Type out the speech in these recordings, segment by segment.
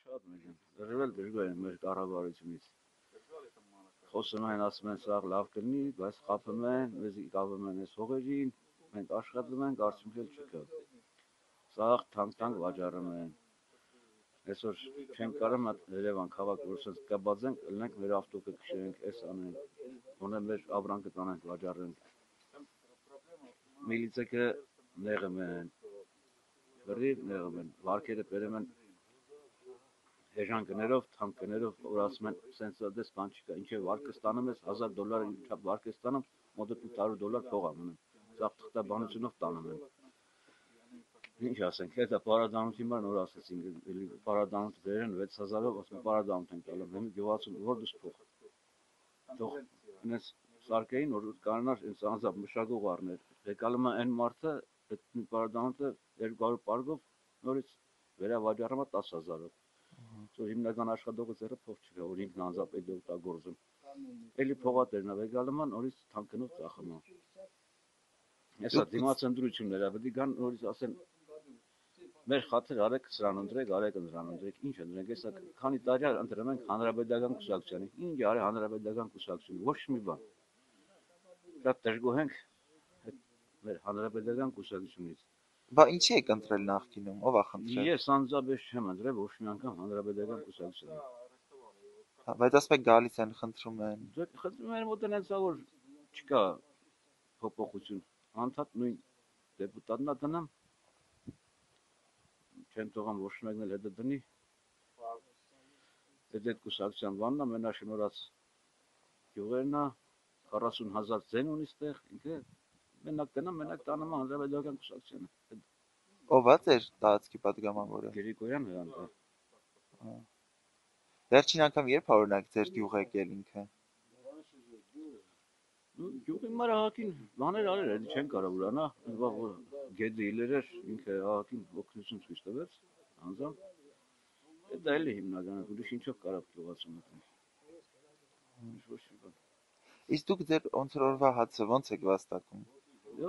Շատ մեջան։ Դժվել դժգոհ եմ մեր կառավարությունից։ Խոսում են, ասում են, սա լավ կլինի, բայց խափում են, մեզ կապում են այս հողերին, մենք աշխատում ենք, արդյունք էլ չկա։ Սա թանկ վաճառում են։ Այսօր չենք կարող Երևան քաղաք, որ ասած կբացենք, լնենք մեր ավտոկը քշենք, այս անենք, ունեմ մեր ապրանքը տանենք վաճառենք։ Միլիցեքը նեղում են, լրիվ նեղում են, վարկերը բերում են էժան գներով, թանկ գներով, որ ասում են, սենց դες բան չկա, ինչ է վարկը ստանում ես, $1000 չափ վարկը ստանում, մոտ $800 փող անում, սա թղթաբանությունով տանում են։ Ինչ ասենք, հետո պարադանութի մար նոր ասեցին, պարադանութը վերեն 6000-ով, ասում պարադանութ են տալում, հիմա գյուղացուն որ դուս փող։ Թող ինձ սարկեին, որ կանոնար ինձ անձամբ մշակող առներ, եկալում է այն մարդը, այդ պարադանութը 200 պարգով նորից վերավաճառում է 10000-ով։ Որ հիմնական աշխատողը ձեռը փող չկա, որ ինքն անձամբ այդ օգտագործում։ Էլի փողատերն է եկալում է նորից թանկնով ծախում է։ Հեսա դիմաց ընտրություններ է, պետք է գան նորից ասեն մեր խաթր արեք սրան ընտրեք, արեք ընտրան ընտրեք, ինչ ընտրենք, հեսա քանի տարի ընտրում ենք հանրապետական կուսակցությանը, ինչ արի հանրապետական կուսակցությունը, ոչ մի բան։ Շատ դժգոհ ենք մեր հանրապետական կուսակցությունից։ Բա ինչի եք ընտրել նախկինում, ով է խնդրել։ Ես անձամբ չեմ ընտրել ոչ մի անգամ հանրապետական կուսակցությունը։ Բայց ասում եք գալիս են խնդրում են։ Խնդրում են մոտ այնց որ չկա փոփոխություն, անդադ նույն դեպուտատն է դնամ, չեն թողում ոչ մեկն էլ հետը դնի, այդ կուսակցության բանն է, մենաշնորհած գյուղերն է, 40000 ձեն ունի ստեղ, ինքը մենակ դնամ, մենակ տանում է հանրապետական կուսակցությանը։ Ով է ձեր տարածքի падգամավորը։ Գրիգորյան Հրանտ։ Վերջին անգամ երբ օրինակ ձեր գյուղ եկել ինքը։ Գյուղի մարահակին բաներ արել, էլի չեն կարող ուրանա, որ գեդի իլերեր ինքը ահակին օգնություն ցույց տվեց, անձամբ։ Դա էլի հիմնականը, ուրիշ ինչով կարող գյուղացում մտնի։ Ոչ մի բան։ Իսկ դուք ձեր ոնց որ օրվա հացը ոնց եք վաստակում։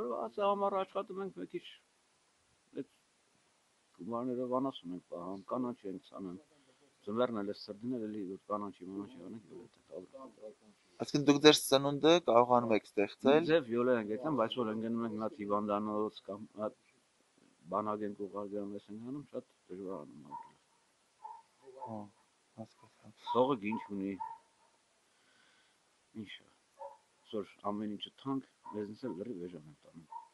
Օրվա հացը համար աշխատում ենք մի քիչ այդ գումարներով անասուն ենք պահում, կանաչ ենք ցանում։ Ձմեռն էլ է սրդիներ, էլի որ կանաչի անենք յոլետ ապրում։ Այսինքն դուք ձեր սնունդը կարողանում եք ստեղծել։ Ձև յոլե ենք եկան, բայց որ ընկնում ենք նա հիվանդանոց կամ բանակ ենք ուղարկում, ես ենք անում, շատ դժվարանում ապրել։ Հասկացա։ Սողը ինչ ունի։ Ինչ է։ Որ ամեն ինչը թանկ, մեզնից էլ լրիվ էժան են տանում։